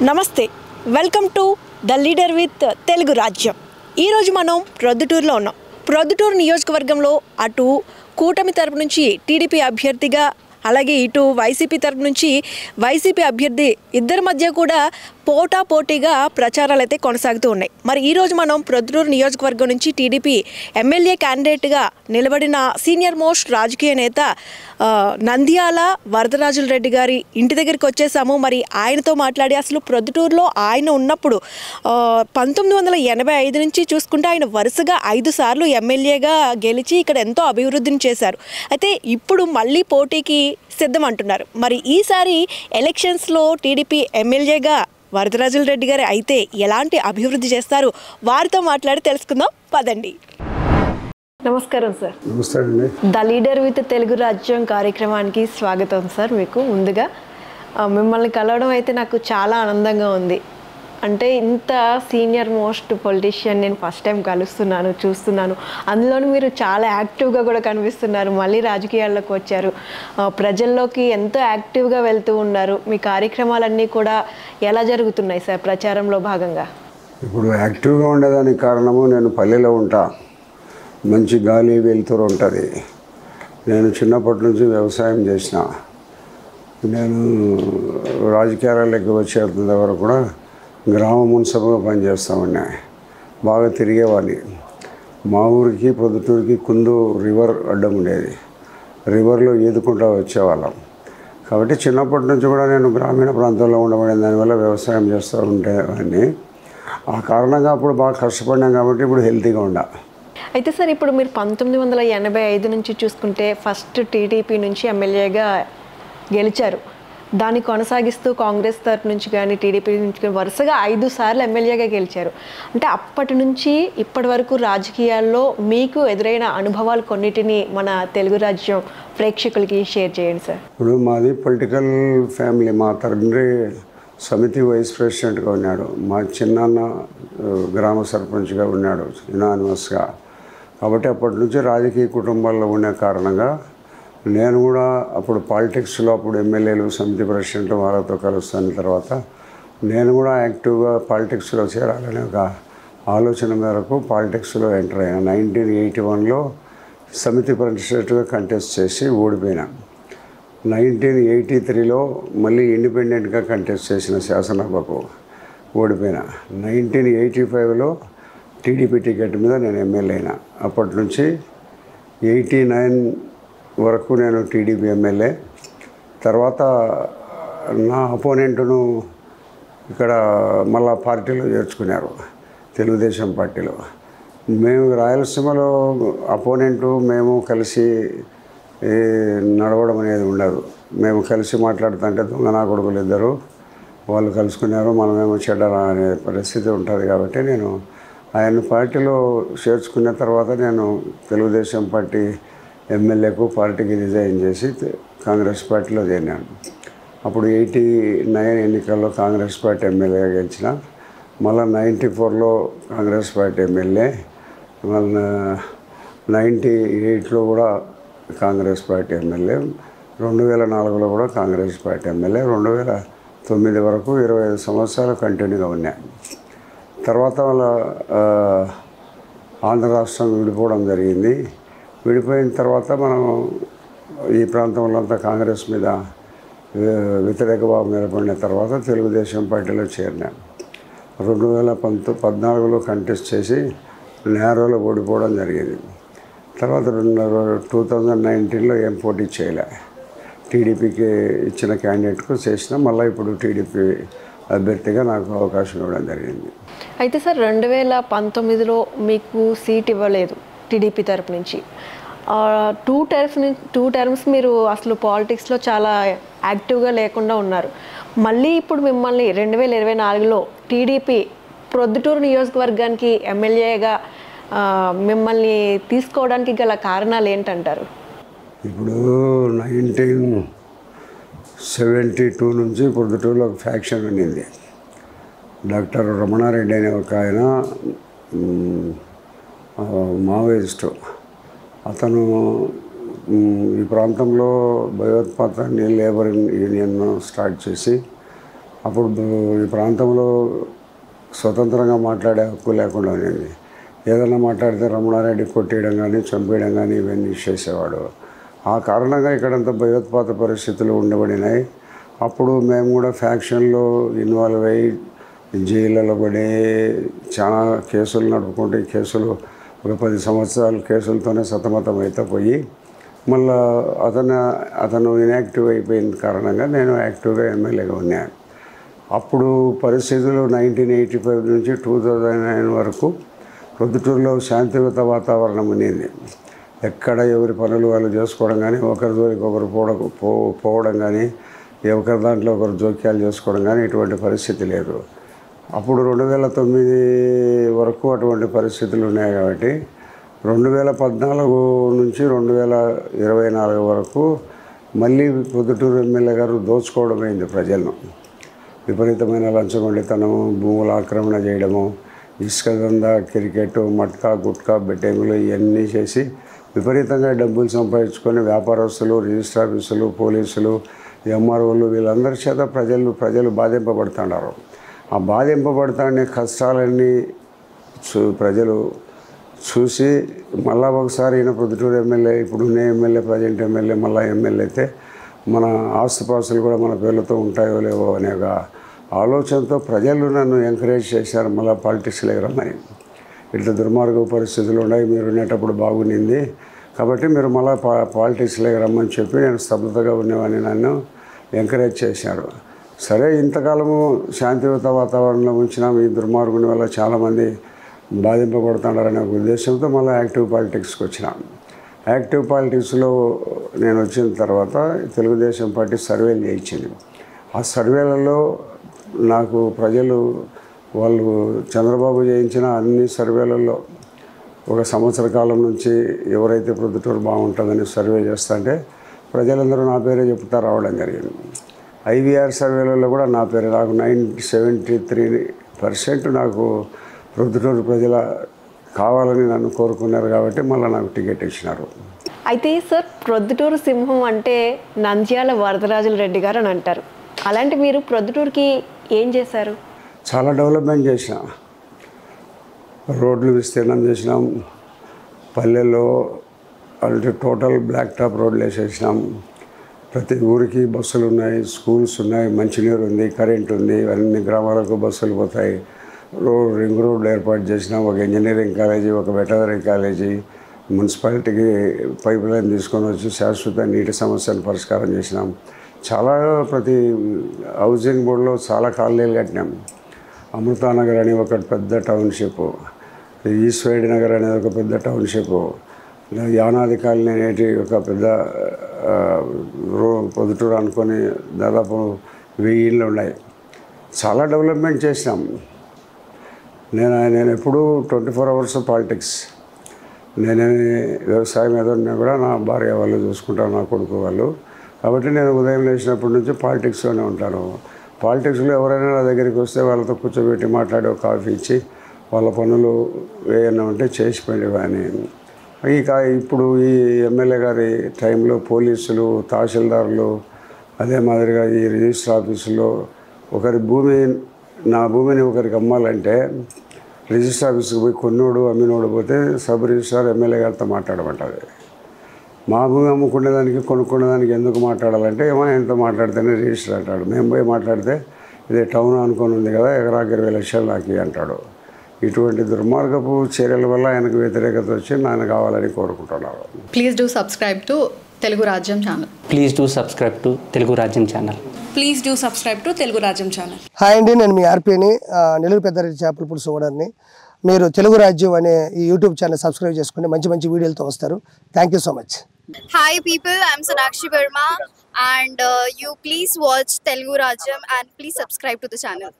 నమస్తే welcome to the leader with Telugu రాజ్యం. ఈరోజు మనం ప్రొద్దుటూరులో ఉన్నాం. ప్రొద్దుటూరు నియోజకవర్గంలో అటు కూటమి తరపు నుంచి టీడీపీ అభ్యర్థిగా, అలాగే ఇటు వైసీపీ తరపు నుంచి వైసీపీ అభ్యర్థి ఇద్దరి మధ్య కూడా పోటాపోటీగా ప్రచారాలు అయితే కొనసాగుతూ ఉన్నాయి. మరి ఈరోజు మనం ప్రొద్దుటూరు నియోజకవర్గం నుంచి టీడీపీ ఎమ్మెల్యే క్యాండిడేట్గా నిలబడిన సీనియర్ మోస్ట్ రాజకీయ నేత నంద్యాల వరదరాజుల రెడ్డి గారి ఇంటి దగ్గరికి వచ్చేసాము. మరి ఆయనతో మాట్లాడి అసలు ప్రొద్దుటూరులో ఆయన ఉన్నప్పుడు 1985 నుంచి చూసుకుంటే ఆయన వరుసగా 5 సార్లు ఎమ్మెల్యేగా గెలిచి ఇక్కడ ఎంతో అభివృద్ధిని చేశారు. అయితే ఇప్పుడు మళ్ళీ పోటీకి సిద్ధం అంటున్నారు. మరి ఈసారి ఎలక్షన్స్లో టీడీపీ ఎమ్మెల్యేగా వరదరాజుల రెడ్డి గారు అయితే ఎలాంటి అభివృద్ధి చేస్తారు, వారితో మాట్లాడి తెలుసుకుందాం పదండి. నమస్కారం సార్. నమస్తే అండి. ద లీడర్ విత్ తెలుగు రాజ్యం కార్యక్రమానికి స్వాగతం సార్. మీకు ముందుగా మిమ్మల్ని కలవడం అయితే నాకు చాలా ఆనందంగా ఉంది. అంటే ఇంత సీనియర్ మోస్ట్ పొలిటీషియన్ నేను ఫస్ట్ టైం కలుస్తున్నాను, చూస్తున్నాను. అందులోనూ మీరు చాలా యాక్టివ్గా కూడా కనిపిస్తున్నారు. మళ్ళీ రాజకీయాల్లోకి వచ్చారు, ప్రజల్లోకి ఎంతో యాక్టివ్గా వెళ్తూ ఉన్నారు. మీ కార్యక్రమాలన్నీ కూడా ఎలా జరుగుతున్నాయి సార్ ప్రచారంలో భాగంగా? ఇప్పుడు యాక్టివ్గా ఉండేదానికి కారణము నేను పల్లెలో ఉంటా, మంచి గాలి వెలుతురు ఉంటుంది. నేను చిన్నప్పటి నుంచి వ్యవసాయం చేసిన, నేను రాజకీయాలకి వచ్చేంత వరకు కూడా గ్రామ మున్సిపల్గా పనిచేస్తామన్నా, బాగా తిరిగేవాడిని. మా ఊరికి ప్రొద్దుటూరికి కుందు రివర్ అడ్డం ఉండేది, రివర్లో ఈదుకుంటూ వచ్చేవాళ్ళం. కాబట్టి చిన్నప్పటి నుంచి కూడా నేను గ్రామీణ ప్రాంతంలో ఉండబడిన దానివల్ల వ్యవసాయం చేస్తూ ఉండేవాడిని. ఆ కారణంగా అప్పుడు బాగా కష్టపడినాం కాబట్టి ఇప్పుడు హెల్తీగా ఉండా. అయితే సార్, ఇప్పుడు మీరు 1985 నుంచి చూసుకుంటే ఫస్ట్ టీడీపీ నుంచి ఎమ్మెల్యేగా గెలిచారు. దాన్ని కొనసాగిస్తూ కాంగ్రెస్ తరపు నుంచి కానీ టీడీపీ నుంచి కానీ వరుసగా 5 సార్లు ఎమ్మెల్యేగా గెలిచారు. అంటే అప్పటి నుంచి ఇప్పటి వరకు రాజకీయాల్లో మీకు ఎదురైన అనుభవాలు కొన్నిటిని మన తెలుగు రాజ్యం ప్రేక్షకులకి షేర్ చేయండి సార్. ఇప్పుడు మాది పొలిటికల్ ఫ్యామిలీ. మా తండ్రి సమితి వైస్ ప్రెసిడెంట్గా ఉన్నాడు, మా చిన్నాన్న గ్రామ సర్పంచ్గా ఉన్నాడు యునానిమస్గా. కాబట్టి అప్పటి నుంచి రాజకీయ కుటుంబాల్లో ఉండే కారణంగా నేను కూడా అప్పుడు పాలిటిక్స్లో అప్పుడు ఎమ్మెల్యేలు సమితి ప్రెసిడెంట్ వాళ్ళతో కలుస్తున్న తర్వాత నేను కూడా యాక్టివ్గా పాలిటిక్స్లో చేరాలనే ఒక ఆలోచన మేరకు పాలిటిక్స్లో ఎంటర్ అయినా. 1981లో సమితి ప్రెసిడెంట్గా కంటెస్ట్ చేసి ఓడిపోయినా. 1983లో మళ్ళీ ఇండిపెండెంట్గా కంటెస్ట్ చేసిన శాసనసభకు ఓడిపోయినా. 1985లో టీడీపీ టికెట్ మీద నేను ఎమ్మెల్యే అయినా. అప్పటి నుంచి 89 వరకు నేను టీడీపీ ఎమ్మెల్యే. తర్వాత నా అపోనెంట్ను ఇక్కడ మళ్ళా పార్టీలో చేర్చుకున్నారు, తెలుగుదేశం పార్టీలో. మేము రాయలసీమలో అపోనెంటు మేము కలిసి నడవడం అనేది ఉండదు. మేము కలిసి మాట్లాడుతుంటే దొంగ నా కొడుకులు ఇద్దరు వాళ్ళు కలుసుకున్నారు, మనమేమో చెడ్డరా అనే పరిస్థితి ఉంటుంది. కాబట్టి నేను ఆయన పార్టీలో చేర్చుకున్న తర్వాత నేను తెలుగుదేశం పార్టీ ఎమ్మెల్యేకు పార్టీకి రిజైన్ చేసి కాంగ్రెస్ పార్టీలో చేరినాను. అప్పుడు 89 ఎన్నికల్లో కాంగ్రెస్ పార్టీ ఎమ్మెల్యేగా గెలిచిన. మళ్ళీ 94లో కాంగ్రెస్ పార్టీ ఎమ్మెల్యే, మళ్ళీ 98లో కూడా కాంగ్రెస్ పార్టీ ఎమ్మెల్యే, 2004లో కూడా కాంగ్రెస్ పార్టీ ఎమ్మెల్యే, 2009 వరకు 25 సంవత్సరాలు కంటిన్యూగా ఉన్నాయి. తర్వాత వాళ్ళ ఆంధ్ర రాష్ట్రం విడిపోవడం జరిగింది. విడిపోయిన తర్వాత మనం ఈ ప్రాంతంలో అంతా కాంగ్రెస్ మీద వ్యతిరేక భావం నిలబడిన తర్వాత తెలుగుదేశం పార్టీలో చేరినాను. 2014లో కంటెస్ట్ చేసి నేరోలో ఓడిపోవడం జరిగింది. తర్వాత 2019లో ఏం పోటీ చేయలే, టీడీపీకి ఇచ్చిన క్యాండిడేట్కు చేసిన. మళ్ళీ ఇప్పుడు టీడీపీ అభ్యర్థిగా నాకు అవకాశం ఇవ్వడం జరిగింది. అయితే సార్, 2019లో మీకు సీట్ ఇవ్వలేదు టీడీపీ తరపు నుంచి. 2 టర్మ్స్ మీరు అసలు పాలిటిక్స్లో చాలా యాక్టివ్గా లేకుండా ఉన్నారు. మళ్ళీ ఇప్పుడు మిమ్మల్ని 2024లో టీడీపీ ప్రొద్దుటూరు నియోజకవర్గానికి ఎమ్మెల్యేగా మిమ్మల్ని తీసుకోవడానికి గల కారణాలు ఏంటంటారు? ఇప్పుడు 1972 నుంచి ప్రొద్దుటూరులో ఒక ఫ్యాక్షన్ ఉండింది. డాక్టర్ రమణారెడ్డి అనే ఒక ఆయన మావోయిస్టు. అతను ఈ ప్రాంతంలో భయోత్పాతాన్ని లేబర్ యూనియన్ స్టార్ట్ చేసి అప్పుడు ఈ ప్రాంతంలో స్వతంత్రంగా మాట్లాడే హక్కు లేకుండా ఉండింది. ఏదైనా మాట్లాడితే రమణారెడ్డి కొట్టేయడం కానీ చంపేయడం కానీ ఇవన్నీ చేసేవాడు. ఆ కారణంగా ఇక్కడంతా భయోత్పాత పరిస్థితులు ఉండబడినాయి. అప్పుడు మేము కూడా ఫ్యాక్షన్లో ఇన్వాల్వ్ అయ్యి జైళ్ళలో పడి చాలా కేసులు నడుపుకుంటే కేసులు ఒక 10 సంవత్సరాలు కేసులతోనే సతమతం అయితే పోయి మళ్ళా అతను ఇన్యాక్టివ్ అయిపోయిన కారణంగా నేను యాక్టివ్గా ఎమ్మెల్యేగా ఉన్నాను. అప్పుడు పరిస్థితులు 1985 నుంచి 2009 వరకు ప్రొద్దుటూరులో శాంతియుత వాతావరణం ఉండేది. ఎక్కడ ఎవరి పనులు వాళ్ళు చేసుకోవడం కానీ, ఒకరి జోలికి ఒకరు పోవడం కానీ, ఒకరి దాంట్లో ఒకరు జోక్యాలు చేసుకోవడం కానీ ఇటువంటి పరిస్థితి లేదు. అప్పుడు 2009 వరకు అటువంటి పరిస్థితులు ఉన్నాయి. కాబట్టి 2014 నుంచి 2024 వరకు మళ్ళీ ప్రొద్దుటూరు ఎమ్మెల్యే గారు దోచుకోవడం అయింది ప్రజలను. విపరీతమైన లంచగొండితనము, భూముల ఆక్రమణ చేయడము, ఇసుక దందా, క్రికెట్, మట్కా, గుట్కా, బెట్టింగులు ఇవన్నీ చేసి విపరీతంగా డబ్బులు సంపాదించుకొని వ్యాపారస్తులు, రిజిస్టర్ ఆఫీసులు, పోలీసులు, ఎంఆర్ఓలు వీళ్ళందరి చేత ప్రజలు బాధింపబడుతున్నారు. ఆ బాధింపబడుతున్న కష్టాలన్నీ ప్రజలు చూసి మళ్ళా ఒకసారి ఈయన ప్రొద్దుటూరు ఎమ్మెల్యే, ఇప్పుడున్న ఎమ్మెల్యే, ప్రజెంట్ ఎమ్మెల్యే, మళ్ళీ ఎమ్మెల్యే అయితే మన ఆస్తుపాస్తులు కూడా మన పేర్లతో ఉంటాయో లేవో అనే ఒక ఆలోచనతో ప్రజలు నన్ను ఎంకరేజ్ చేశారు మళ్ళీ పాలిటిక్స్లోకి రమ్మని. ఇట్లా దుర్మార్గ పరిస్థితులు ఉన్నాయి, మీరు ఉండేటప్పుడు బాగుండింది కాబట్టి మీరు మళ్ళీ పాలిటిక్స్లోకి రమ్మని చెప్పి నేను స్తబ్దతగా ఉండేవాడిని నన్ను ఎంకరేజ్ చేశారు. సరే, ఇంతకాలము శాంతియుత వాతావరణంలో ఉంచినాం, ఈ దుర్మార్గుని వల్ల చాలామంది బాధింపబడుతున్నారనే ఒక ఉద్దేశంతో మళ్ళీ యాక్టివ్ పాలిటిక్స్కి వచ్చినాం. యాక్టివ్ పాలిటిక్స్లో నేను వచ్చిన తర్వాత తెలుగుదేశం పార్టీ సర్వేలు చేయించింది. ఆ సర్వేలలో నాకు ప్రజలు వాళ్ళు చంద్రబాబు చేయించిన అన్ని సర్వేలలో ఒక సంవత్సర కాలం నుంచి ఎవరైతే ప్రొద్దుటూరు బాగుంటుందని సర్వే చేస్తుంటే ప్రజలందరూ నా పేరే చెప్తా రావడం జరిగింది. ఐవీఆర్ సర్వేలలో కూడా నా పేరు, నాకు 73% నాకు ప్రొద్దుటూరు ప్రజల కావాలని నన్ను కోరుకున్నారు కాబట్టి మళ్ళీ నాకు టికెట్ ఇచ్చినారు. అయితే సార్, ప్రొద్దుటూరు సింహం అంటే నంద్యాల వరదరాజుల రెడ్డి గారు అని అంటారు. అలాంటి మీరు ప్రొద్దుటూరుకి ఏం చేశారు? చాలా డెవలప్మెంట్ చేసినాం. రోడ్లు విస్తీర్ణం చేసినాం, పల్లెల్లో అంటే టోటల్ బ్లాక్ టాప్ రోడ్లు వేసేసినాం. ప్రతి ఊరికి బస్సులు ఉన్నాయి, స్కూల్స్ ఉన్నాయి, మంచినీరు ఉంది, కరెంట్ ఉంది, అన్ని గ్రామాలకు బస్సులు పోతాయి. రింగ్ రోడ్లు ఏర్పాటు చేసినాం, ఒక ఇంజనీరింగ్ కాలేజీ, ఒక వెటనరీ కాలేజీ, మున్సిపాలిటీకి పైప్ లైన్ తీసుకొని వచ్చి శాశ్వత నీటి సమస్యను పరిష్కారం చేసినాం. చాలా ప్రతి హౌసింగ్ బోర్డులో చాలా కాలనీలు కట్టినాం. అమృతానగర్ అని ఒక పెద్ద టౌన్షిప్, ఈశ్వరెడ్డి నగర్ అనేది ఒక పెద్ద టౌన్షిప్, యానాది కాలనీ అనేటి ఒక పెద్ద పొద్దుటూరు అనుకొని దాదాపు 1000 ఇళ్ళు ఉన్నాయి. చాలా డెవలప్మెంట్ చేసినాం. నేను ఎప్పుడూ 24 అవర్స్ పాలిటిక్స్. నేనే వ్యవసాయం ఏదన్నా కూడా నా భార్య వాళ్ళు చూసుకుంటారు, నా కొడుకు వాళ్ళు. కాబట్టి నేను ఉదయం లేచినప్పటి నుంచి పాలిటిక్స్లోనే ఉంటాను. పాలిటిక్స్లో ఎవరైనా నా దగ్గరికి వస్తే వాళ్ళతో కూర్చోబెట్టి మాట్లాడి ఒక కాఫీ ఇచ్చి వాళ్ళ పనులు ఏమైనా ఉంటే చేసిపోయేవాడిని. ఇక ఇప్పుడు ఈ ఎమ్మెల్యే గారి టైంలో పోలీసులు, తహసీల్దారులు, అదే మాదిరిగా ఈ రిజిస్టర్ ఆఫీసులో నా భూమిని ఒకరికి అమ్మాలంటే రిజిస్టర్ ఆఫీస్కి పోయి కొన్నోడు అమ్మినోడు పోతే సబ్ రిజిస్ట్రార్ ఎమ్మెల్యే గారితో మాట్లాడమంటుంది. మా భూమి అమ్ముకునేదానికి కొనుక్కునేదానికి ఎందుకు మాట్లాడాలంటే ఏమో ఎంతో మాట్లాడితేనే రిజిస్టర్ అంటాడు. మేము పోయి మాట్లాడితే ఇది టౌన్ అనుకొని ఉంది కదా, ఎకరాకి 20 లక్షలు నాకు అంటాడు. ఇటువంటి దుర్మార్గపు చర్యల వల్ల ఆయనకు వ్యతిరేకత వచ్చి నాయన కావాలని కోరుకుంటున్నారు. Please do subscribe to Telugu Rajyam channel. Please do subscribe to Telugu Rajyam channel. Please do subscribe to Telugu Rajyam channel. Hi అండి, నేను మీ ఆర్పీని, నెల్లూరు పెద్దారెడ్డి చేపల పులుసు ఓనర్ని. మీరు తెలుగు రాజ్యం అనే ఈ యూట్యూబ్ ఛానల్ సబ్స్క్రైబ్ చేసుకుని మంచి మంచి వీడియోలతో వస్తారు. Thank you so much. Hi people, I'm Sonakshi Verma and you please watch Telugu Rajyam and please subscribe to the channel.